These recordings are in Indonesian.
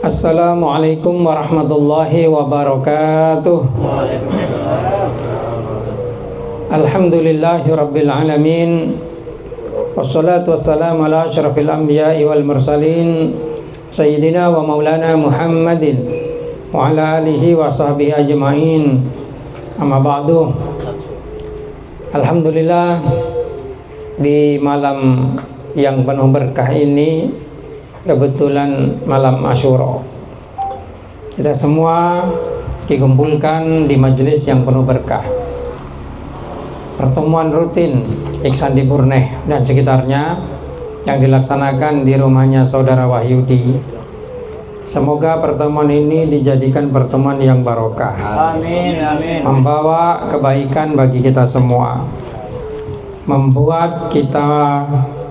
Assalamualaikum warahmatullahi wabarakatuh. Alhamdulillahi rabbil alamin. Wassalatu wassalamu ala asyrafil anbiya'i wal mursalin Sayyidina wa maulana Muhammadin wa ala alihi wa sahbihi ajma'in. Amma ba'du. Alhamdulillah, di malam yang penuh berkah ini kebetulan malam Asyura. Kita semua dikumpulkan di majelis yang penuh berkah. Pertemuan rutin Iksan di Burneh dan sekitarnya yang dilaksanakan di rumahnya Saudara Wahyudi. Semoga pertemuan ini dijadikan pertemuan yang barokah. Amin, amin. Membawa kebaikan bagi kita semua. Membuat kita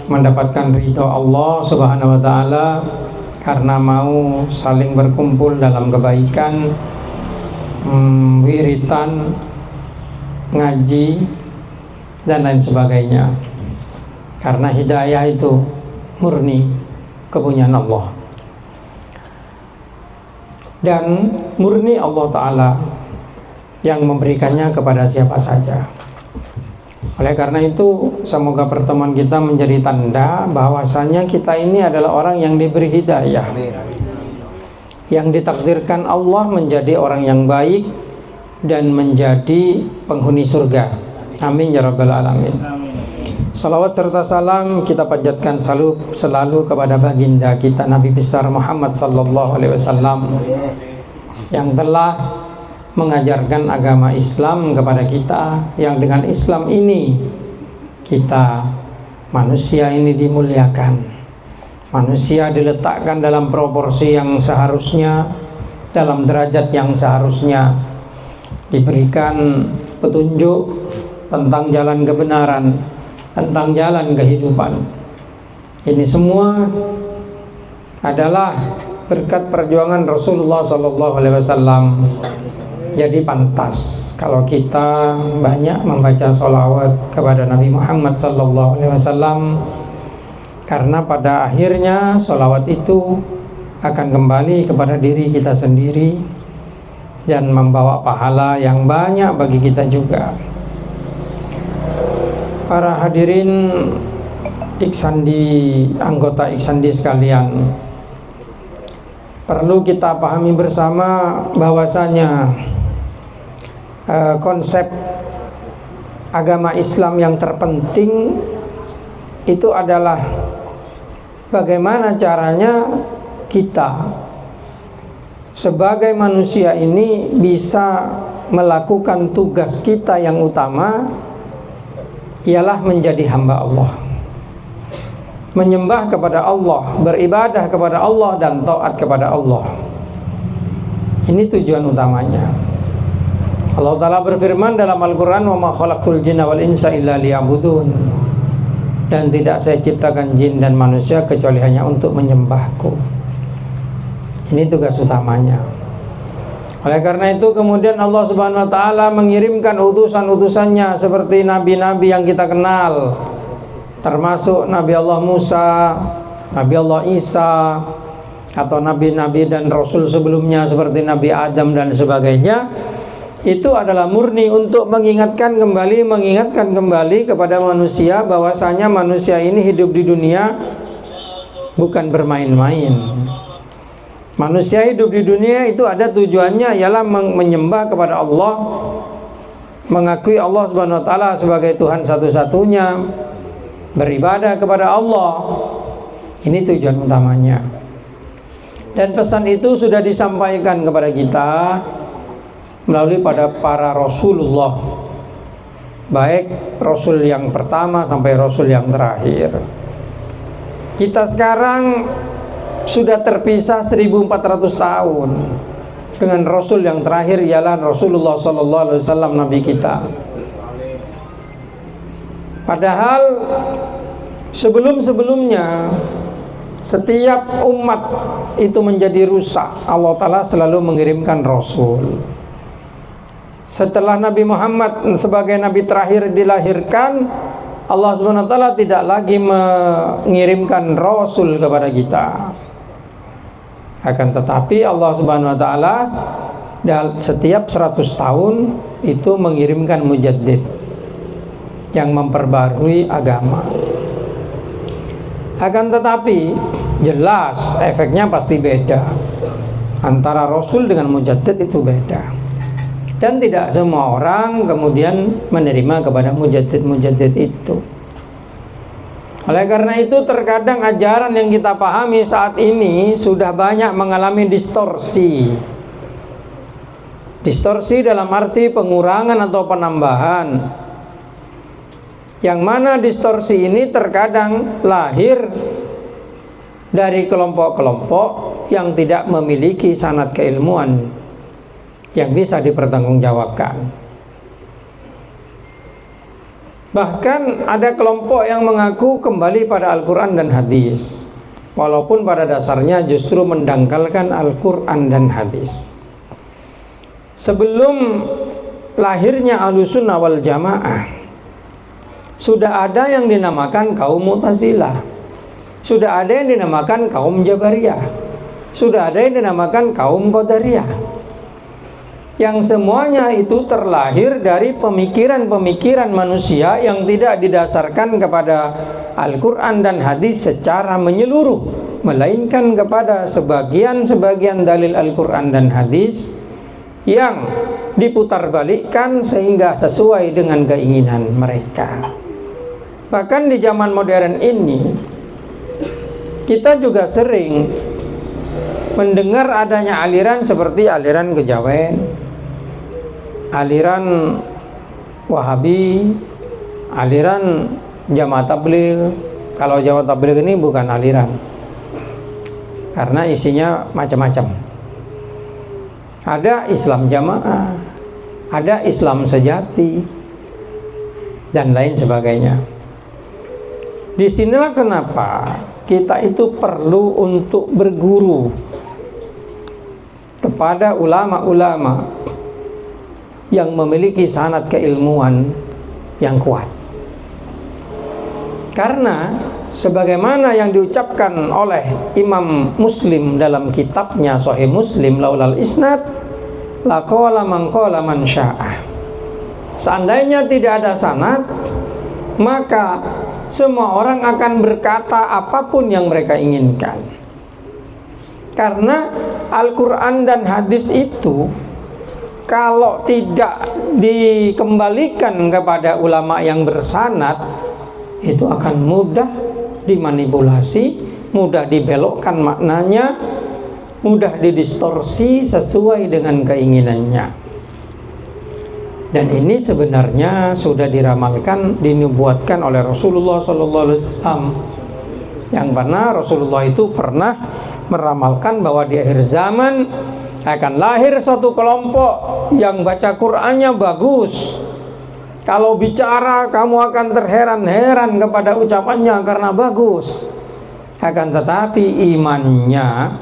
mendapatkan ridho Allah Subhanahu wa ta'ala karena mau saling berkumpul dalam kebaikan, wiritan, ngaji dan lain sebagainya. Karena hidayah itu murni kepunyaan Allah dan murni Allah Ta'ala yang memberikannya kepada siapa saja. Oleh karena itu, semoga pertemuan kita menjadi tanda bahwasanya kita ini adalah orang yang diberi hidayah, yang ditakdirkan Allah menjadi orang yang baik dan menjadi penghuni surga. Amin ya rabbal alamin. Salawat serta salam kita panjatkan selalu kepada baginda kita Nabi besar Muhammad sallallahu alaihi wasallam yang telah mengajarkan agama Islam kepada kita, yang dengan Islam ini kita manusia ini dimuliakan, manusia diletakkan dalam proporsi yang seharusnya, dalam derajat yang seharusnya, diberikan petunjuk tentang jalan kebenaran, tentang jalan kehidupan. Ini semua adalah berkat perjuangan Rasulullah SAW. Jadi pantas kalau kita banyak membaca sholawat kepada Nabi Muhammad SAW, karena pada akhirnya sholawat itu akan kembali kepada diri kita sendiri dan membawa pahala yang banyak bagi kita juga. Para hadirin Iksandi, anggota Iksandi sekalian, perlu kita pahami bersama bahwasanya konsep agama Islam yang terpenting itu adalah bagaimana caranya kita sebagai manusia ini bisa melakukan tugas kita yang utama, ialah menjadi hamba Allah, menyembah kepada Allah, beribadah kepada Allah dan taat kepada Allah. Ini tujuan utamanya. Allah Ta'ala berfirman dalam Al-Quran, wa ma khalaqtul jinna wal insa illa liya'budun, dan tidak saya ciptakan jin dan manusia kecuali hanya untuk menyembahku. Ini tugas utamanya. Oleh karena itu kemudian Allah Subhanahu wa ta'ala mengirimkan utusan-utusannya seperti nabi-nabi yang kita kenal, termasuk Nabi Allah Musa, Nabi Allah Isa, atau nabi-nabi dan rasul sebelumnya seperti Nabi Adam dan sebagainya. Itu adalah murni untuk mengingatkan kembali kepada manusia bahwasanya manusia ini hidup di dunia bukan bermain-main. Manusia hidup di dunia itu ada tujuannya, ialah menyembah kepada Allah, mengakui Allah Subhanahu wa ta'ala sebagai Tuhan satu-satunya, beribadah kepada Allah. Ini tujuan utamanya. Dan pesan itu sudah disampaikan kepada kita melalui pada para Rasulullah, baik Rasul yang pertama sampai Rasul yang terakhir. Kita sekarang sudah terpisah 1400 tahun dengan Rasul yang terakhir, ialah Rasulullah SAW, Nabi kita. Padahal sebelum-sebelumnya setiap umat itu menjadi rusak, Allah Ta'ala selalu mengirimkan Rasul. Setelah Nabi Muhammad sebagai Nabi terakhir dilahirkan, Allah Subhanahu wa ta'ala tidak lagi mengirimkan Rasul kepada kita. Akan tetapi Allah Subhanahu wa taala setiap 100 tahun itu mengirimkan mujaddid yang memperbarui agama. Akan tetapi jelas efeknya pasti beda. Antara Rasul dengan mujaddid itu beda. Dan tidak semua orang kemudian menerima kepada mujaddid itu. Oleh karena itu terkadang ajaran yang kita pahami saat ini sudah banyak mengalami distorsi. Distorsi dalam arti pengurangan atau penambahan. Yang mana distorsi ini terkadang lahir dari kelompok-kelompok yang tidak memiliki sanad keilmuan yang bisa dipertanggungjawabkan. Bahkan ada kelompok yang mengaku kembali pada Al-Quran dan hadis, walaupun pada dasarnya justru mendangkalkan Al-Quran dan hadis. Sebelum lahirnya Ahlussunnah wal Jamaah, sudah ada yang dinamakan kaum Mu'tazilah, sudah ada yang dinamakan kaum Jabariyah, sudah ada yang dinamakan kaum Qadariyah, yang semuanya itu terlahir dari pemikiran-pemikiran manusia yang tidak didasarkan kepada Al-Quran dan hadis secara menyeluruh, melainkan kepada sebagian-sebagian dalil Al-Quran dan hadis yang diputarbalikkan sehingga sesuai dengan keinginan mereka. Bahkan di zaman modern ini kita juga sering mendengar adanya aliran seperti aliran kejawen, aliran Wahabi, aliran Jamaah Tabligh. Kalau Jamaah Tabligh ini bukan aliran, karena isinya macam-macam. Ada Islam Jamaah, ada Islam sejati, dan lain sebagainya. Disinilah kenapa kita itu perlu untuk berguru kepada ulama-ulama yang memiliki sanad keilmuan yang kuat. Karena sebagaimana yang diucapkan oleh Imam Muslim dalam kitabnya Sahih Muslim laulal isnad laqala man qala man sya'ah. Seandainya tidak ada sanad, maka semua orang akan berkata apapun yang mereka inginkan. Karena Al-Quran dan hadis itu kalau tidak dikembalikan kepada ulama yang bersanad, itu akan mudah dimanipulasi, mudah dibelokkan maknanya, mudah didistorsi sesuai dengan keinginannya. Dan ini sebenarnya sudah diramalkan, dinubuatkan oleh Rasulullah SAW. Yang mana Rasulullah itu pernah meramalkan bahwa di akhir zaman akan lahir satu kelompok yang baca Qur'annya bagus. Kalau bicara kamu akan terheran-heran kepada ucapannya karena bagus. Akan tetapi imannya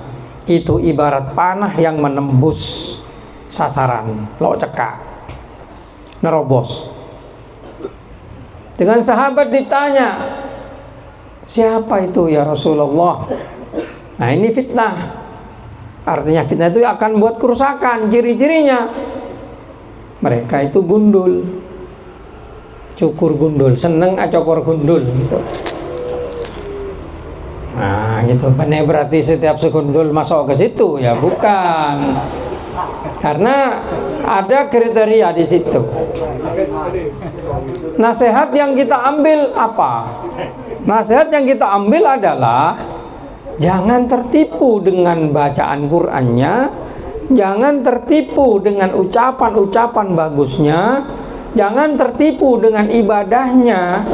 itu ibarat panah yang menembus sasaran, lo cekak, nerobos. Dengan sahabat ditanya, siapa itu ya Rasulullah? Nah ini fitnah. Artinya fitnah itu akan buat kerusakan. Ciri-cirinya mereka itu gundul, cukur gundul, seneng acokor gundul gitu. Nah gitu. Benar berarti setiap segundul masuk ke situ? Ya bukan. Karena ada kriteria di situ. Nasihat yang kita ambil apa? Nasihat yang kita ambil adalah jangan tertipu dengan bacaan Qur'annya, jangan tertipu dengan ucapan-ucapan bagusnya, jangan tertipu dengan ibadahnya,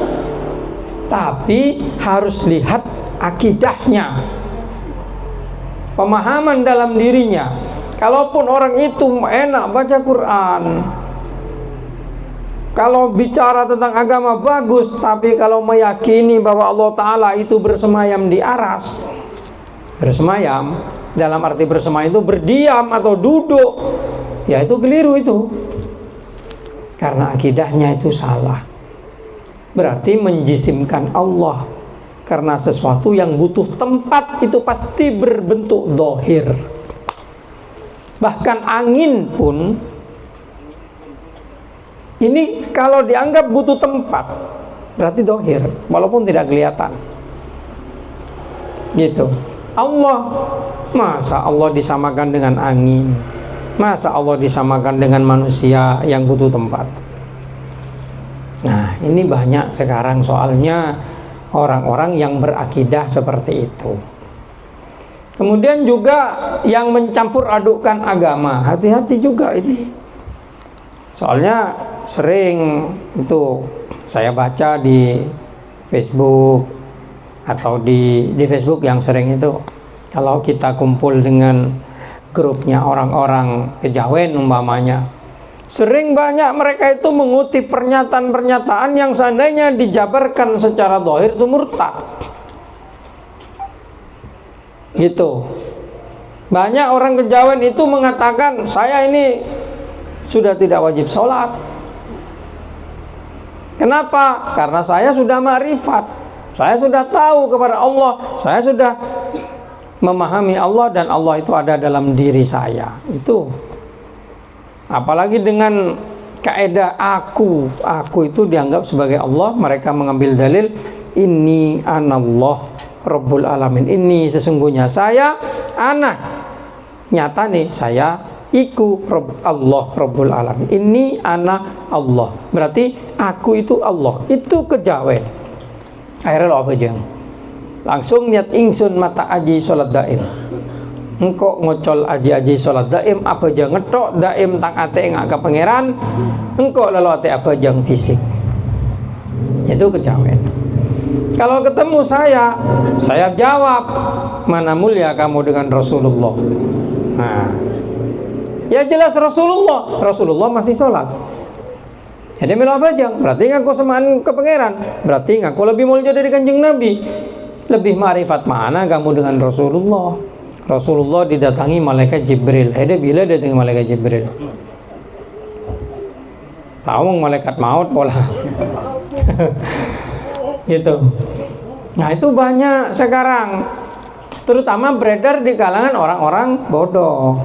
tapi harus lihat akidahnya, pemahaman dalam dirinya. Kalaupun orang itu enak baca Quran, kalau bicara tentang agama bagus, tapi kalau meyakini bahwa Allah Ta'ala itu bersemayam di aras, bersemayam dalam arti bersemayam itu berdiam atau duduk, ya itu keliru itu, karena akidahnya itu salah. Berarti menjisimkan Allah Karena sesuatu yang butuh tempat itu pasti berbentuk dohir. Bahkan angin pun ini kalau dianggap butuh tempat berarti dohir, walaupun tidak kelihatan. Gitu. Allah, masa Allah disamakan dengan angin? Masa Allah disamakan dengan manusia yang butuh tempat? Nah, ini banyak sekarang soalnya orang-orang yang berakidah seperti itu. Kemudian juga yang mencampur adukkan agama, hati-hati juga ini. Soalnya sering itu saya baca di Facebook atau di Facebook yang sering itu, kalau kita kumpul dengan grupnya orang-orang kejawen umpamanya, sering banyak mereka itu mengutip pernyataan-pernyataan yang seandainya dijabarkan secara zahir itu murtad. Gitu. Banyak orang kejawen itu mengatakan, saya ini sudah tidak wajib sholat. Kenapa? Karena saya sudah ma'rifat, saya sudah tahu kepada Allah, saya sudah memahami Allah, dan Allah itu ada dalam diri saya. Itu apalagi dengan kaidah aku itu dianggap sebagai Allah. Mereka mengambil dalil inni anallah rabbul alamin, ini sesungguhnya saya ana, nyata nih saya iku Allah rabbul alamin, ini ana Allah, berarti aku itu Allah. Itu kejawen. Akhirnya lo apa jeng langsung niat ingsun mata aji sholat daim, engkau ngocol aji sholat daim apa jang ngetok daim tang ate ngak ke pangeran, engkau lalu ate apa jang fisik. Itu kejawen. Kalau ketemu saya jawab, mana mulia kamu dengan Rasulullah. Nah, ya jelas Rasulullah masih sholat. Jadi melo apa jang, berarti ngaku semaan ke pangeran, berarti ngaku lebih mulia dari kanjeng Nabi. Lebih ma'rifat mana kamu dengan Rasulullah. Rasulullah didatangi malaikat Jibril. Ada bila datangi malaikat Jibril? Tahu malaikat maut pola. Gitu. Nah, itu banyak sekarang, terutama beredar di kalangan orang-orang bodoh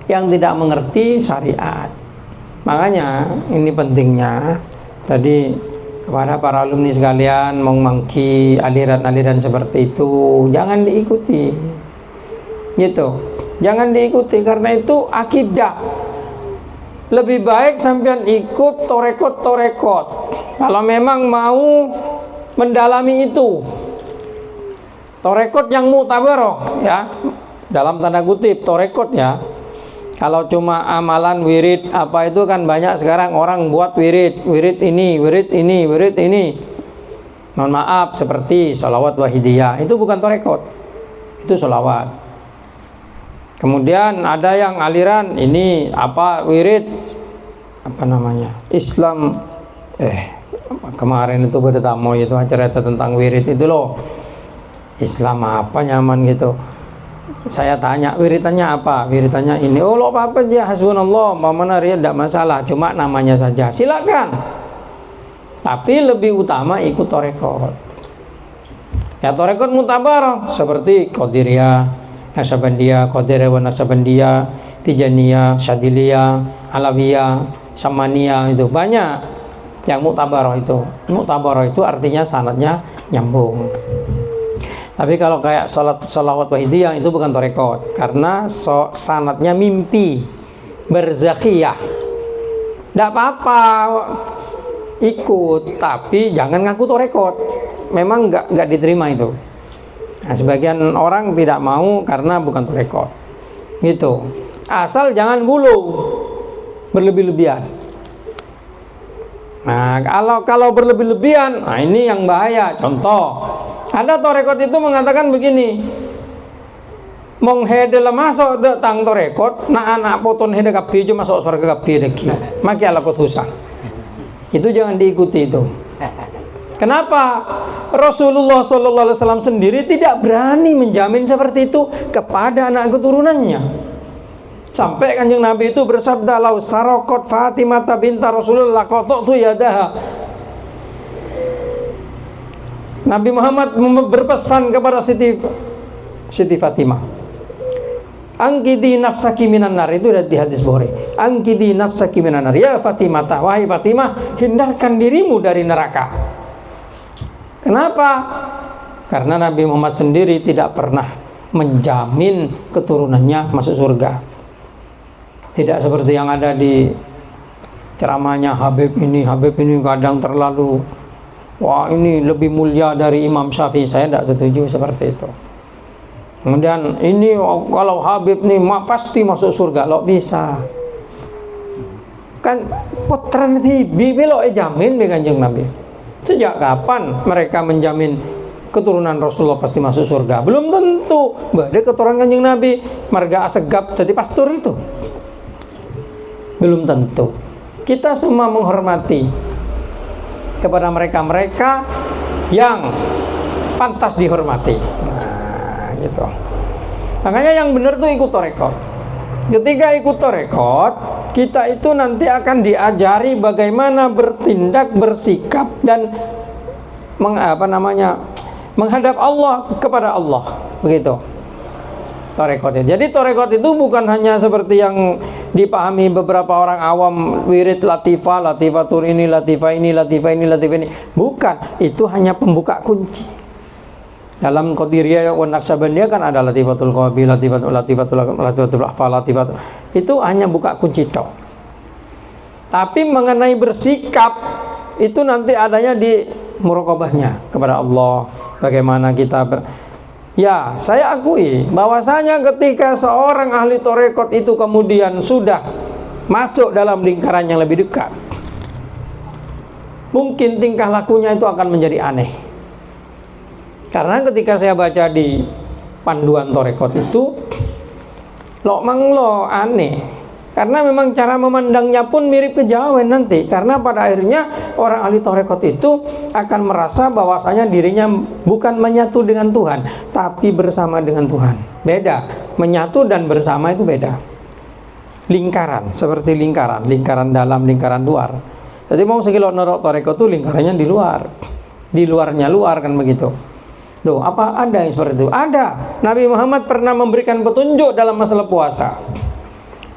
yang tidak mengerti syariat. Makanya ini pentingnya tadi kepada para alumni sekalian, mengmangki aliran-aliran seperti itu jangan diikuti. Gitu. Jangan diikuti karena itu akidah. Lebih baik sampean ikut torekot. Kalau memang mau mendalami itu. Torekot yang mu'tabaroh ya. Dalam tanda kutip torekot ya. Kalau cuma amalan wirid apa itu kan banyak sekarang orang buat wirid ini. Mohon maaf, seperti sholawat wahidiyah itu bukan torekot, itu sholawat. Kemudian ada yang aliran ini apa wirid apa namanya Islam kemarin itu pada tamu itu cerita tentang wirid itu loh, Islam apa nyaman gitu. Saya tanya wiritannya apa, wiritannya ini, oh lo apa aja hasbunallah mana ya tidak masalah, cuma namanya saja silakan, tapi lebih utama ikut torekot ya. Torekot mutabarah seperti Qadiriyah, Nasabandiyah, Qadiriyah wa Nasabandiyah, Tijaniyah, Syadiliyah, Alawiyah, Samaniyah, itu banyak yang mutabarah. Itu mutabarah itu artinya sanadnya nyambung. Tapi kalau kayak sholawat wahidiyah itu bukan torekot, karena sanadnya mimpi berzakiyah. Tidak apa-apa ikut, tapi jangan ngaku torekot. Memang nggak diterima itu. Nah, sebagian orang tidak mau karena bukan torekot. Gitu. Asal jangan gulu berlebih-lebihan. Nah, kalau berlebih-lebihan, nah ini yang bahaya. Contoh, ada torekot itu mengatakan begini, mong hede lah masuk de tang torekot, na anak poton hede kapi jo masuk surga kapi deki, maki ala kotusa. Itu jangan diikuti itu. Kenapa? Rasulullah SAW sendiri tidak berani menjamin seperti itu kepada anak keturunannya. Sampai kanjeng Nabi itu bersabda, lau sarokot Fatimah binta Rasulullah kotok tu yadaha. Nabi Muhammad berpesan kepada Siti Fatimah, angkidi nafsaki minan nar, itu ada di hadis Bukhari. Angkidi nafsaki minan nar, ya Fatimah, wahai Fatimah, hindarkan dirimu dari neraka. Kenapa? Karena Nabi Muhammad sendiri tidak pernah menjamin keturunannya masuk surga. Tidak seperti yang ada di ceramahnya Habib ini kadang terlalu, wah ini lebih mulia dari Imam Syafi'i. Saya tidak setuju seperti itu. Kemudian ini kalau Habib nih pasti masuk surga, lo bisa kan potren tibi lo jamin dengan Kanjeng Nabi. Sejak kapan mereka menjamin keturunan Rasulullah pasti masuk surga? Belum tentu. Bahkan keturunan Kanjeng Nabi marga asegap jadi pastor itu belum tentu. Kita semua menghormati kepada mereka-mereka yang pantas dihormati. Nah, gitu. Makanya yang benar tuh ikut tarekat. Ketika ikut tarekat, kita itu nanti akan diajari bagaimana bertindak, bersikap dan menghadap Allah kepada Allah. Begitu. Tarekat. Jadi tarekat itu bukan hanya seperti yang dipahami beberapa orang awam, wirid latifatur ini, latifah ini. Bukan, itu hanya pembuka kunci. Dalam Qadiriyah wa Naqsabandiyah kan ada latifatul qabi, latifatul ahfal, itu hanya buka kunci tok. Tapi mengenai bersikap itu nanti adanya di muraqabahnya kepada Allah. Bagaimana kita ya, saya akui bahwasanya ketika seorang ahli tarekat itu kemudian sudah masuk dalam lingkaran yang lebih dekat, mungkin tingkah lakunya itu akan menjadi aneh. Karena ketika saya baca di panduan tarekat itu, lo aneh. Karena memang cara memandangnya pun mirip kejawen nanti. Karena pada akhirnya orang ahli tarekat itu akan merasa bahwasanya dirinya bukan menyatu dengan Tuhan, tapi bersama dengan Tuhan. Beda, menyatu dan bersama itu beda. Lingkaran, seperti lingkaran dalam, lingkaran luar. Jadi mau sekilo norok tarekat itu lingkarannya di luar. Di luarnya luar kan begitu. Tuh, apa ada yang seperti itu? Ada. Nabi Muhammad pernah memberikan petunjuk dalam masalah puasa.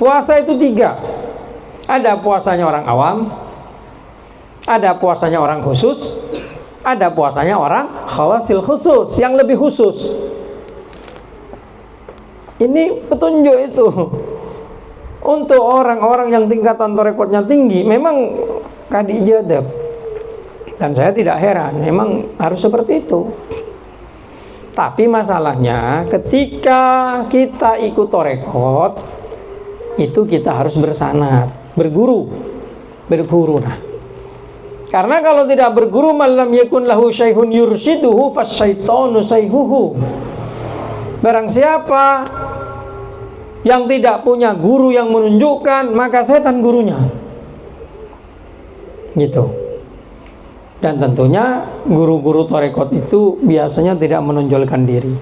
Puasa itu 3. Ada puasanya orang awam, ada puasanya orang khusus, ada puasanya orang khawasil khusus, yang lebih khusus. Ini petunjuk itu untuk orang-orang yang tingkatan tarekatnya tinggi. Memang kadi ijadab, dan saya tidak heran, memang harus seperti itu. Tapi masalahnya ketika kita ikut tarekat itu kita harus bersanad, berguru. Nah, karena kalau tidak berguru, malam yakun lahu syaihun yurshiduhu fasyaitonu sayhuhu. Barang siapa yang tidak punya guru yang menunjukkan, maka setan gurunya. Gitu. Dan tentunya guru-guru tarekat itu biasanya tidak menonjolkan diri.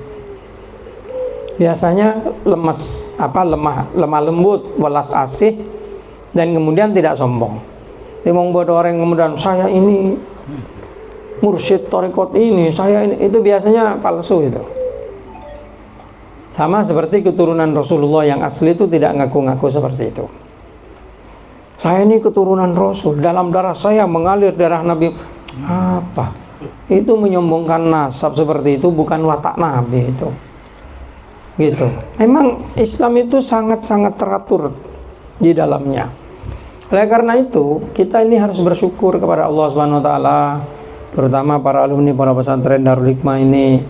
Biasanya lemah lembut, welas asih, dan kemudian tidak sombong. Memang bodoh orang kemudian saya ini mursyid tarekat ini, saya ini, itu biasanya palsu itu. Sama seperti keturunan Rasulullah yang asli itu tidak ngaku-ngaku seperti itu. Saya ini keturunan Rasul, dalam darah saya mengalir darah Nabi. Apa? Itu menyombongkan nasab seperti itu, bukan watak Nabi itu. Gitu. Memang Islam itu sangat-sangat teratur di dalamnya. Oleh karena itu, kita ini harus bersyukur kepada Allah Subhanahu wa taala, terutama para alumni para pesantren Darul Hikmah ini,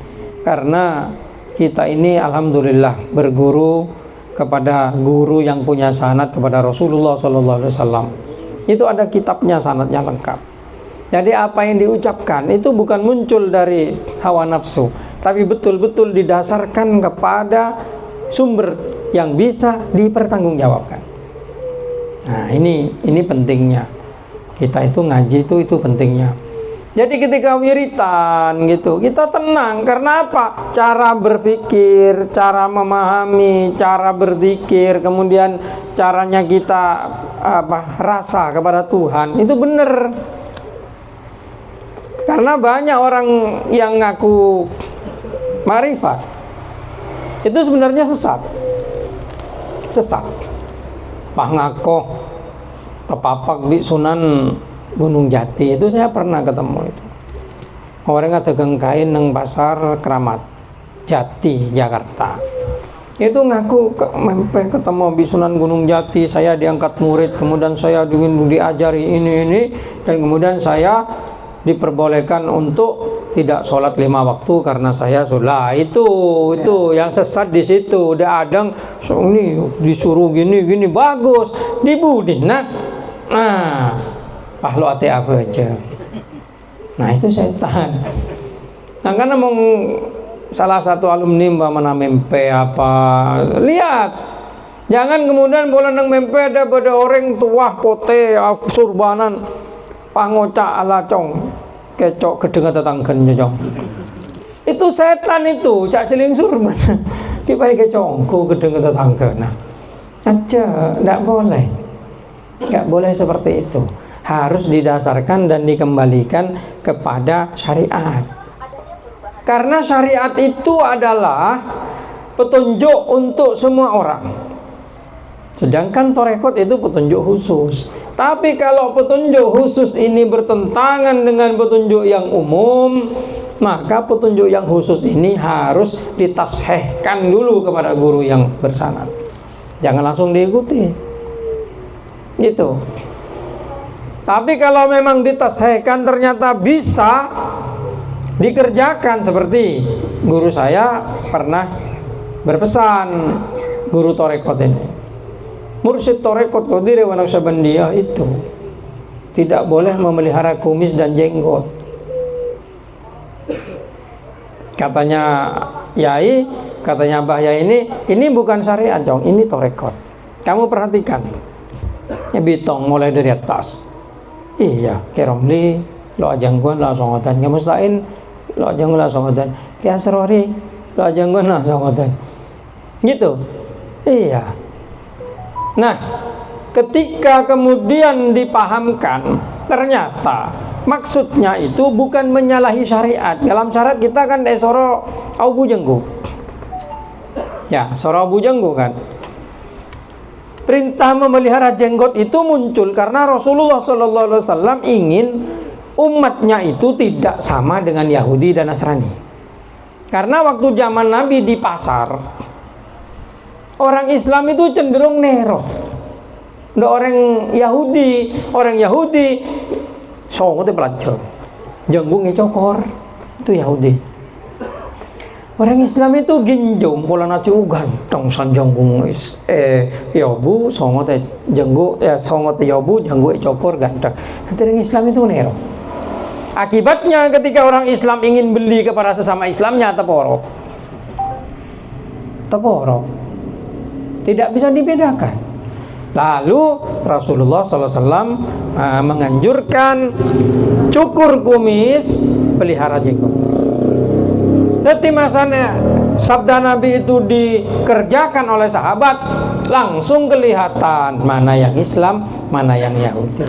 karena kita ini alhamdulillah berguru kepada guru yang punya sanad kepada Rasulullah sallallahu alaihi wasallam. Itu ada kitabnya, sanadnya lengkap. Jadi apa yang diucapkan itu bukan muncul dari hawa nafsu, tapi betul-betul didasarkan kepada sumber yang bisa dipertanggungjawabkan. Nah, ini pentingnya. Kita itu ngaji itu pentingnya. Jadi ketika wiritan gitu, kita tenang. Karena apa? Cara berpikir, cara memahami, cara berzikir, kemudian caranya kita rasa kepada Tuhan itu benar. Karena banyak orang yang ngaku marifat itu sebenarnya sesat. Pak ngakoh kepapak di Sunan Gunung Jati itu saya pernah ketemu itu. Orang dagang kain nang pasar Keramat Jati Jakarta. Itu ngaku mempeh ketemu di Sunan Gunung Jati, saya diangkat murid, kemudian saya diajari ini dan kemudian saya diperbolehkan untuk tidak sholat 5 waktu karena saya sholat. Itu yang sesat di situ. Udah ada ini disuruh gini bagus dibudin. Nah pahlo ate apa aja. Nah itu setan. Nah karena salah satu alumni mana mempe apa, lihat, jangan kemudian bola nang mempe ada pada orang tua pote surbanan pangoca ala cong kecok kedengar tetanggan cong. Itu setan itu, cak celing surban. Kipai kecongku kedengar tetangga. Nah, aja, nggak boleh seperti itu. Harus didasarkan dan dikembalikan kepada syariat. Karena syariat itu adalah petunjuk untuk semua orang. Sedangkan torekot itu petunjuk khusus. Tapi kalau petunjuk khusus ini bertentangan dengan petunjuk yang umum, maka petunjuk yang khusus ini harus ditashehkan dulu kepada guru yang bersanad. Jangan langsung diikuti. Gitu. Tapi kalau memang ditashehkan ternyata bisa dikerjakan, seperti guru saya pernah berpesan, guru torekot ini, mursyid torekot Qadir wa Naqsyabandiyah itu tidak boleh memelihara kumis dan jenggot. Katanya Yai, katanya Mbah Yai ini bukan syariat dong, ini torekot. Kamu perhatikan, ya bitong mulai dari atas. Iya, keromli lo ajangguan lah songotan, kamu selain lo ajangguan lah songotan, kayak serori lo ajangguan lah songotan, gitu. Iya. Nah, ketika kemudian dipahamkan, ternyata maksudnya itu bukan menyalahi syariat. Dalam syariat kita kan soro au bujenggu. Ya, soro au bujenggu kan. Perintah memelihara jenggot itu muncul karena Rasulullah SAW ingin umatnya itu tidak sama dengan Yahudi dan Nasrani. Karena waktu zaman Nabi di pasar, orang Islam itu cenderung nero. Orang Yahudi songote pelajar, janggungnya cokor, itu Yahudi. Orang Islam itu ginjung, pola naci ganteng san janggung yobu songote janggu songote yobu janggu cokor ganteng. Nanti orang Islam itu nero. Akibatnya ketika orang Islam ingin beli kepada sesama Islamnya teporok, tidak bisa dibedakan. Lalu Rasulullah SAW menganjurkan cukur kumis, pelihara jenggot. Jadi masanya sabda Nabi itu dikerjakan oleh sahabat, langsung kelihatan mana yang Islam, mana yang Yahudi.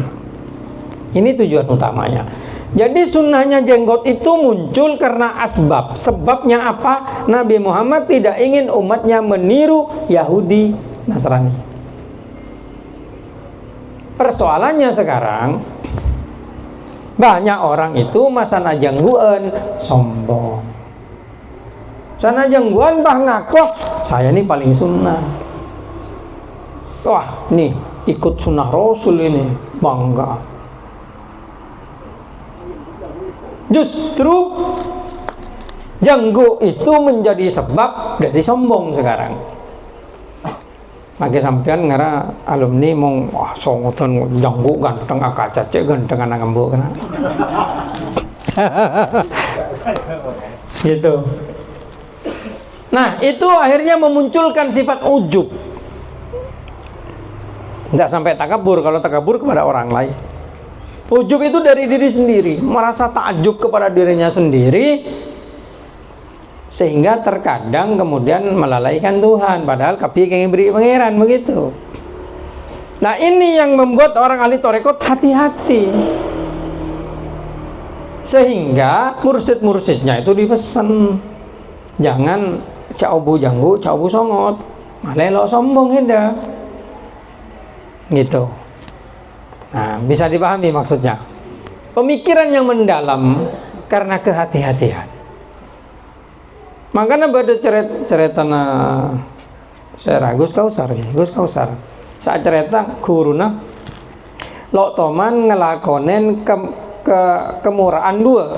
Ini tujuan utamanya. Jadi sunnahnya jenggot itu muncul karena asbab. Sebabnya apa? Nabi Muhammad tidak ingin umatnya meniru Yahudi Nasrani. Persoalannya sekarang, banyak orang itu masana jangguan sombong. Sana jangguan bah ngaku saya ini paling sunnah. Wah, nih ikut sunnah Rasul ini, bangga. Justru janggu itu menjadi sebab dari sombong sekarang. Maka sampean ngara alumni mong wah songotan janggu ganteng akacace ganteng anak ngembuk kena. Gitu. Nah, itu akhirnya memunculkan sifat ujub. Tidak sampai takabur, kalau takabur kepada orang lain. Ujub itu dari diri sendiri, merasa takjub kepada dirinya sendiri, sehingga terkadang kemudian melalaikan Tuhan, padahal kapi yang beri pangeran begitu. Nah, ini yang membuat orang ahli torekot hati-hati. Sehingga mursid-mursidnya itu dipesan, jangan caubu janggu, caubu songot, malelo sombong heda. Gitu. Nah, bisa dipahami maksudnya. Pemikiran yang mendalam karena kehati-hatian. Makanya pada cerita saya Gus Kausar, saat cerita guruna lo toman ngelakonen kemurahan dua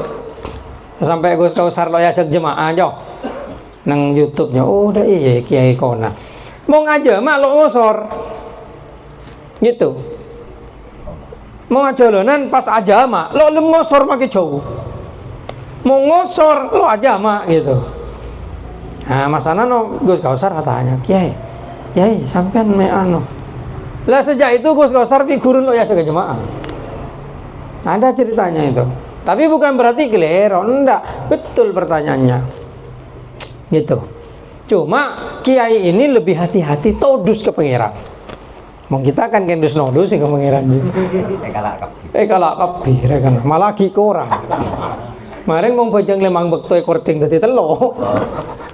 sampai Gus Kausar lo ya jemaah aja nang YouTube-nya. Oh udah iya Kiai Kona mau ngaja mak lo ngosor gitu, mau ngajolonan pas aja mak lo ngosor pakai jauh, mau ngosor lo aja mak gitu. Nah masana no Gus Kausar katanya Kiai sampean me ano lah sejak itu Gus Kausar figurun lo ya jemaah. Ada ceritanya itu. Tapi bukan berarti kelero, enggak. Betul pertanyaannya. Gitu. Cuma kiai ini lebih hati-hati todus ke pangeran. Mau kita kan kendus nodus ke pangeran. Kalak kabeh kan. Malah ki korang. Kemarin mau bajang lemang bekto korting dadi telo.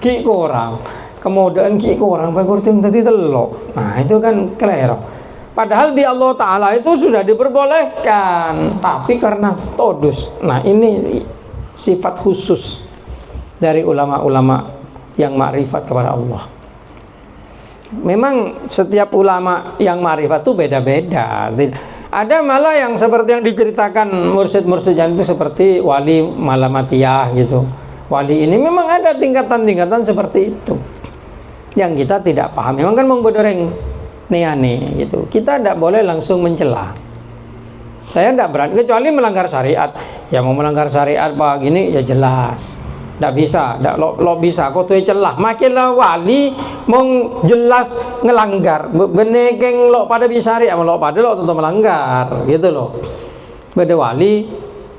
Ki korang. Kemudian ki korang bae korting dadi telo. Nah, itu kan kelero. Padahal di Allah Ta'ala itu sudah diperbolehkan, tapi karena todus. Nah ini sifat khusus dari ulama-ulama yang makrifat kepada Allah. Memang setiap ulama yang makrifat itu beda-beda. Ada malah yang seperti yang diceritakan mursyid-mursyid itu seperti wali malamatiyah gitu. Wali ini memang ada tingkatan-tingkatan seperti itu yang kita tidak paham. Memang kan membodoreng nih gitu. Kita tidak boleh langsung mencela. Saya tidak berani kecuali melanggar syariat. Ya mau melanggar syariat apa gini ya jelas. Tidak bisa, tidak lo bisa kau tuh celah. Makinlah wali mau jelas ngelanggar. Benekeng lo pada bisa syariat, lo pada lo tentu melanggar gitu loh. Beda wali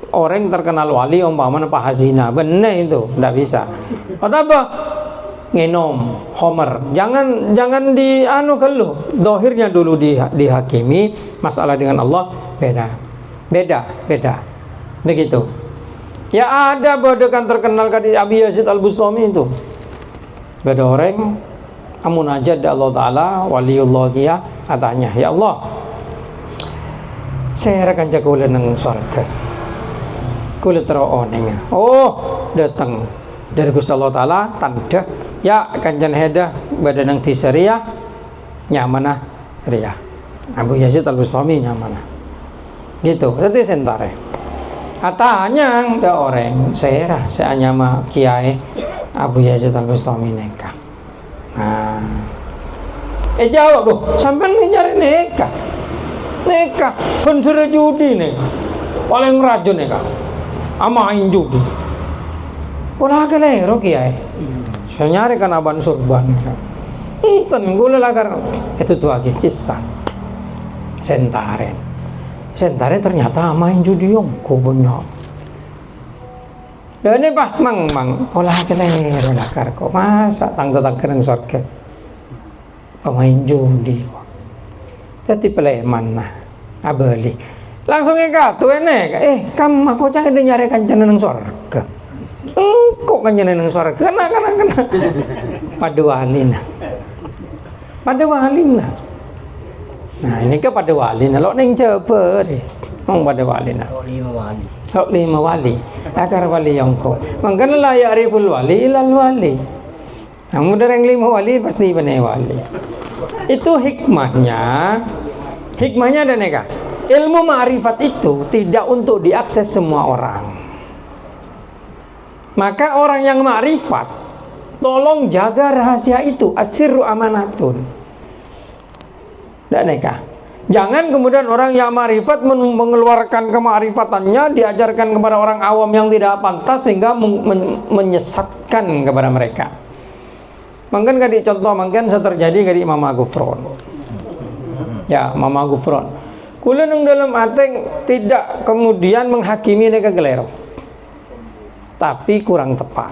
orang terkenal wali umpamanya Pak Hazina, bener itu tidak bisa. Atau apa? Ngenom, homer, jangan di anu kalau dohirnya dulu dihakimi, masalah dengan Allah beda begitu. Ya ada bodokan terkenal kadi Abi Yazid Al-Bustami itu beda orang amunajat Allah Ta'ala waliullah dia katanya, ya Allah saya akan jaga kula nang surga kula terooneng. Oh datang dari Gusti Allah Ta'ala tanda ya kancan heda badan yang tiseria nyamanah ria Abu Yazid Al-Bustami nyamanah gitu. Jadi sentare katanya ada orang saya nyama Kiai Abu Yazid Al-Bustami nikah. Nah jawab loh sampai nyari nikah pensur judi nih paling rajin nikah amain judi pola kelero Kiai saya nyari kan aban surban enten gue lagar itu tuh lagi kisah sentare ternyata main judi yang kubunya. Dan ini pak mang pola kelero lagar kok masa tangga yang surga pemain judi kok jadi peleman nah abeli langsung tuh kamu aku cari nyari kancan yang surga. Kok kan nyeneng suara kena pada walina nah ini ke pada walina lo neng coba deh mau pada walina lo lima wali akar wali yang kau makanya lah ya ariful wali ilal wali kamu dari yang 5 wali pasti benar wali itu hikmahnya ada neka ilmu ma'rifat itu tidak untuk diakses semua orang. Maka orang yang ma'rifat tolong jaga rahasia itu, asirru amanatun. Dan neka. Jangan kemudian orang yang ma'rifat mengeluarkan kema'rifatannya diajarkan kepada orang awam yang tidak pantas sehingga menyesatkan kepada mereka. Mungkin kadi contoh mungkin terjadi kadi Mama Gufron. Ya, Mama Gufron. Kula nang dalam ateng tidak kemudian menghakimi neka gelero. Tapi kurang tepat.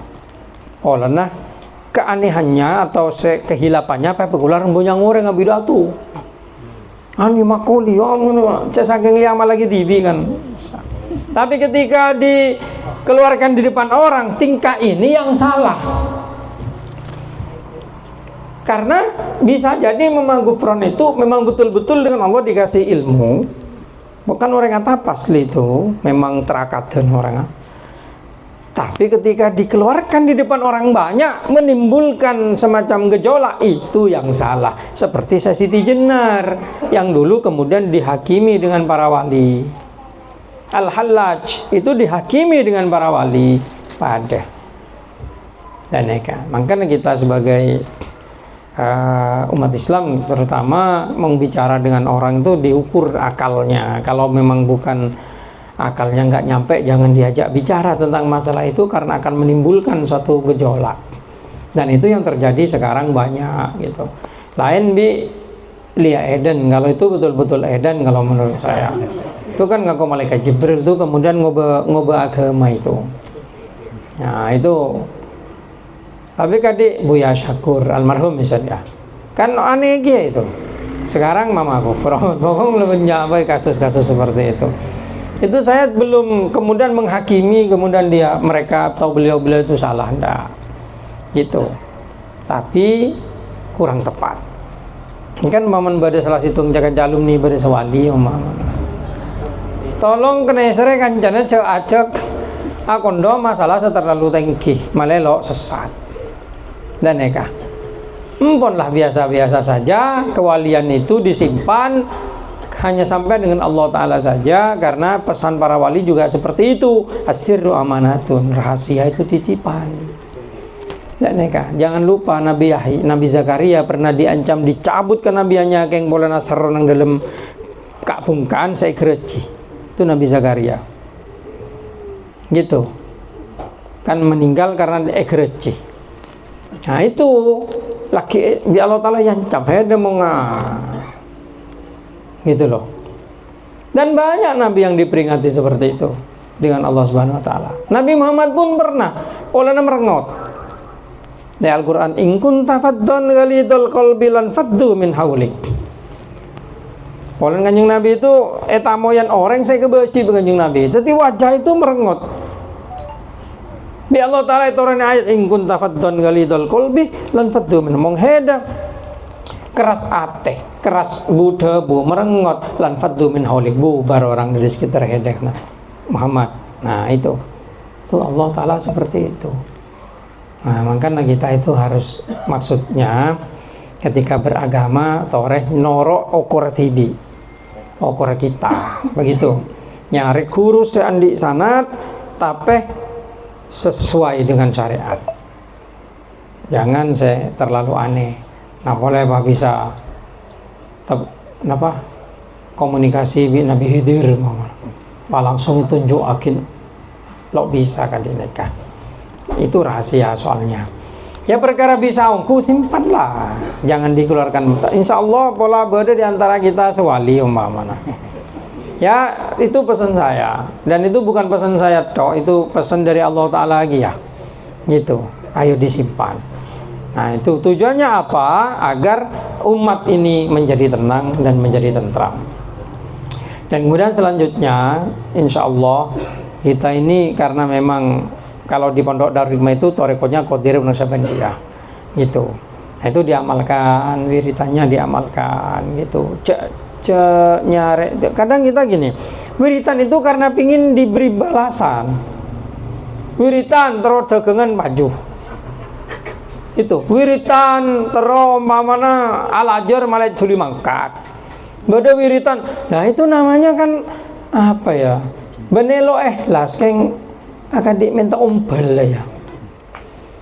Oleh keanehannya atau kehilapannya apa pekular rembunyang orang ngabidatu. Ani makoli, saking yama lagi TV kan. Tapi ketika dikeluarkan di depan orang, tingkah ini yang salah. Karena bisa jadi memang Gufron itu memang betul-betul dengan Allah dikasih ilmu. Bukan orang yang tapasli itu, memang terakatan orang. Tapi ketika dikeluarkan di depan orang banyak, menimbulkan semacam gejolak, itu yang salah. Seperti Siti Jenar, yang dulu kemudian dihakimi dengan para wali. Al-Hallaj, itu dihakimi dengan para wali. Pada. Dan makanya kita sebagai umat Islam terutama membicara dengan orang itu diukur akalnya. Kalau memang bukan akalnya nggak nyampe, jangan diajak bicara tentang masalah itu karena akan menimbulkan suatu gejolak. Dan itu yang terjadi sekarang banyak gitu. Lain bi Lia Eden, kalau itu betul-betul Eden kalau menurut saya. Itu kan ngaku malaikat Jibril itu kemudian ngoba agama itu. Nah itu. Tapi kadi Buya Syakur almarhum misalnya, kan aneh gitu itu. Sekarang Mama Gufron, bohong lebih nyabai kasus-kasus seperti itu. Itu saya belum kemudian menghakimi kemudian mereka atau beliau itu salah, enggak gitu. Tapi kurang tepat. Ini kan momen pada salah situng jaga jalum nih pada sewali tolong kena sere kancana acek akondo masalah terlalu tinggi malelo sesat. Dan emponlah biasa-biasa saja, kewalian itu disimpan hanya sampai dengan Allah Ta'ala saja, karena pesan para wali juga seperti itu. Asirru amanatun, rahasia itu titipan. Dan jangan lupa Nabi Zakaria pernah diancam dicabut kenabiannya keng bola nasar nang dalam kabungkan saya gereji. Itu Nabi Zakaria. Gitu. Kan meninggal karena gereji. Nah itu laki bi Allah Ta'ala yang capek gitu loh. Dan banyak nabi yang diperingati seperti itu dengan Allah Subhanahu wa taala. Nabi Muhammad pun pernah olehna merengot. Di Al-Qur'an in kunta faddun ghalidul qalbi lan faddu min haulik. Oleh Kanjeng Nabi itu etamoyan orang saya kebeci Kanjeng Nabi. Jadi wajah itu merengot. Bi Allah Ta'ala itu orang ayat in kunta faddun ghalidul qalbi lan faddu min mengheda keras ate, keras budebu, merengot lan faddu min haulik, bubar orang dari sekitar hedekna Muhammad. Nah itu Allah Ta'ala seperti itu. Nah makanya kita itu harus, maksudnya ketika beragama toreh noro okor tibi okor kita begitu nyari guru seandi sanat tapi sesuai dengan syariat. Jangan saya terlalu aneh. Nah boleh bisa komunikasi dengan Nabi Khidir langsung tunjukin lo bisa kan dinikah. Itu rahasia soalnya. Ya perkara bisa ongku simpanlah, jangan dikeluarkan. Insya Allah pola beda di antara kita sewali umpamanya. Ya itu pesan saya, dan itu bukan pesan saya toh, itu pesan dari Allah Ta'ala lagi ya gitu, ayo disimpan. Nah itu tujuannya apa? Agar umat ini menjadi tenang dan menjadi tentram. Dan kemudian selanjutnya insya Allah kita ini karena memang kalau di Pondok Darul Hikmah itu torekonya Qadir Naksabandiyah gitu. Nah, itu diamalkan, wiritannya diamalkan gitu. Nyare. Kadang kita gini, wiritan itu karena pingin diberi balasan. Wiritan terus dagangan maju. Itu wiritan terus mamana alajar malah juli mangkat. Beda wiritan. Nah itu namanya kan apa ya? Benelo ikhlas keng akan diminta umbal ya.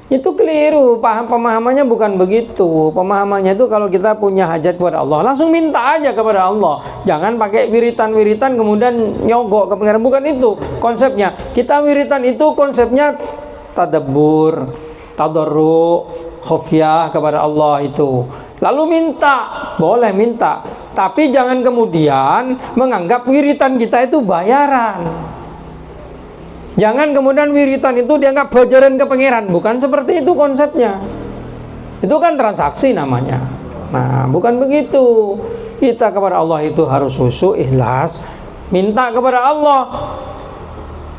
Itu keliru, pemahamannya bukan begitu. Pemahamannya itu kalau kita punya hajat kepada Allah, langsung minta aja kepada Allah. Jangan pakai wiritan-wiritan kemudian nyogok ke pengiran. Bukan itu konsepnya. Kita wiritan itu konsepnya tadabbur, tadarru, khufyah kepada Allah itu. Lalu minta, boleh minta. Tapi jangan kemudian menganggap wiritan kita itu bayaran. Jangan kemudian wiritan itu dianggap bajaran ke pangeran. Bukan seperti itu konsepnya. Itu kan transaksi namanya. Nah bukan begitu. Kita kepada Allah itu harus khusyuk, ikhlas, minta kepada Allah.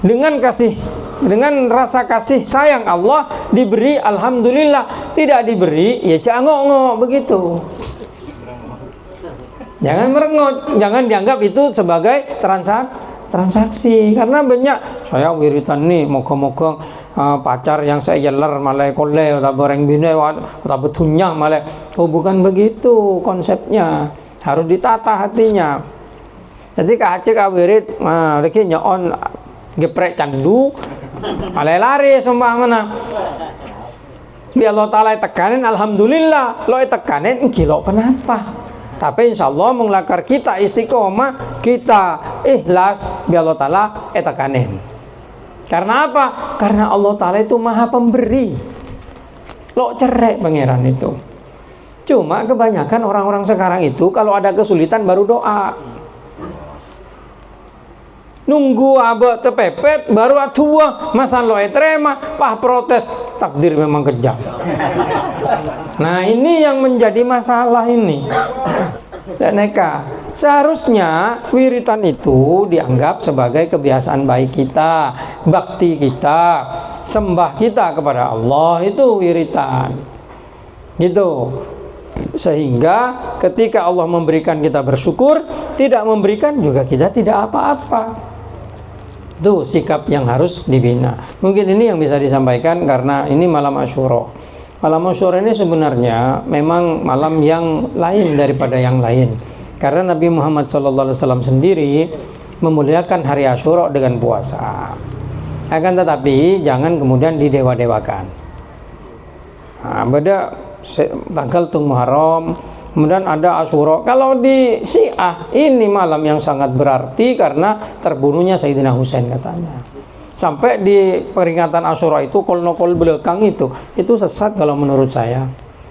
dengan rasa kasih sayang Allah diberi alhamdulillah, tidak diberi ya cangok-ngok begitu. Jangan merengut, jangan dianggap itu sebagai transaksi, karena banyak saya wiritan nih moga-moga pacar yang saya jeler malah kole atau bareng bine atau betunya malah. Oh, bukan begitu konsepnya, harus ditata hatinya. Jadi kacik wirid lagi nyon geprek candu malah lari sumpah mana. Bi Allah Ta'ala tekanin alhamdulillah, lo tekanin gilo kenapa? Tapi insya Allah menglakar kita istiqomah, kita ikhlas, bi Allah Ta'ala tekanin. Karena apa? Karena Allah Ta'ala itu maha pemberi. Lo cerai pangeran itu. Cuma kebanyakan orang-orang sekarang itu kalau ada kesulitan baru doa. Nunggu abah tepepet baru atua masa lo terima pah protes, takdir memang kejam. Nah, ini yang menjadi masalah ini. Dan neka seharusnya wiritan itu dianggap sebagai kebiasaan baik kita, bakti kita, sembah kita kepada Allah, itu wiritan gitu. Sehingga ketika Allah memberikan kita bersyukur, tidak memberikan juga kita tidak apa-apa. Itu sikap yang harus dibina. Mungkin ini yang bisa disampaikan karena ini malam Asyura. Malam Asyura ini sebenarnya memang malam yang lain daripada yang lain. Karena Nabi Muhammad SAW sendiri memuliakan hari Asyura dengan puasa. Akan tetapi jangan kemudian didewa-dewakan. Nah, beda tanggal tung Muharram, kemudian ada Asyura. Kalau di Syiah ini malam yang sangat berarti karena terbunuhnya Sayyidina Husain katanya. Sampai di peringatan Asyura itu kol-nokol belakang itu sesat kalau menurut saya.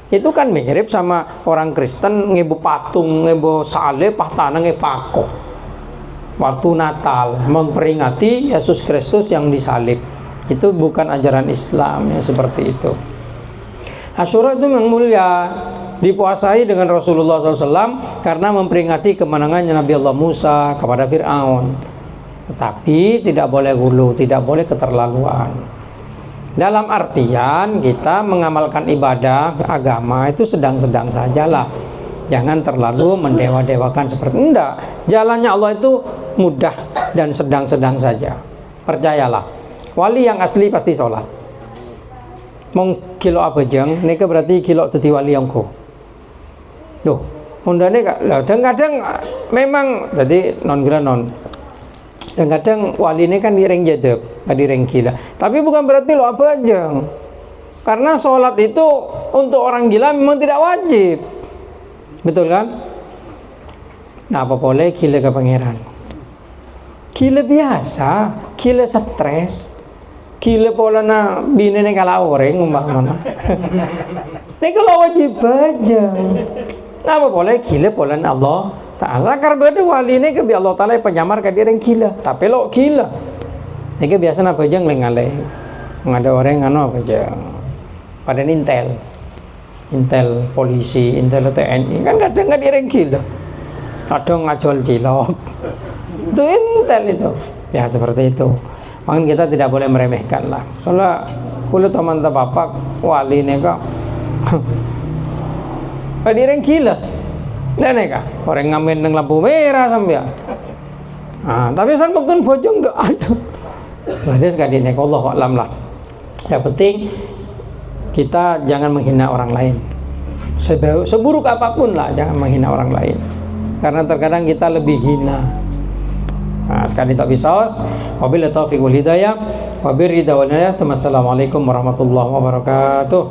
Itu kan mirip sama orang Kristen ngebu patung, ngebu saleh, pahtana ngepako. Waktu Natal memperingati Yesus Kristus yang disalib. Itu bukan ajaran Islam ya, seperti itu. Asyura itu memang mulia, dipuasai dengan Rasulullah SAW karena memperingati kemenangannya Nabi Allah Musa kepada Fir'aun. Tetapi tidak boleh gulu, tidak boleh keterlaluan. Dalam artian kita mengamalkan ibadah agama itu sedang-sedang sajalah. Jangan terlalu mendewa-dewakan seperti enggak. Jalannya Allah itu mudah dan sedang-sedang saja. Percayalah, wali yang asli pasti sholat. Mong kilo apa jeng, neka berarti kilo teti wali yang ko. Duh, undane kadang-kadang memang jadi non. Kadang-kadang wali ini kan direng jadab, direng gila. Tapi bukan berarti lo apa jeng. Karena sholat itu untuk orang gila memang tidak wajib. Betul kan? Nah, apa boleh gila ke pangeran? Gila biasa, gila stres. Gila pola na bini ne kala orang umbang mana. Ini kalau wajib aja. Apa boleh gila pola Allah Ta'ala karena wali ini ke Allah Ta'ala penyamar ke dia yang gila. Tapi lo gila. Ini biasa apa aja ngeleng-ngeleng. Ada orang yang apa aja. Pada Intel polisi, Intel TNI kan kadang nggak dia yang gila. Kadang ngajol cilok. Itu Intel itu. Ya seperti itu. Makanya kita tidak boleh meremehkan lah. Soalnya kulit teman bapak wali ini kok hadireng gila. Dan neka orang ngamen dengan lampu merah sambil. Ah, tapi san bukan bojong doa. Aduh. Ada sekali nek Allah alam lah. Yang penting kita jangan menghina orang lain. Seburuk apapun lah jangan menghina orang lain. Karena terkadang kita lebih hina. Nah, sekali tak bisa. Wabillahi taufiq wal hidayah. Wabiridha wal hidayah. Assalamualaikum warahmatullahi wabarakatuh.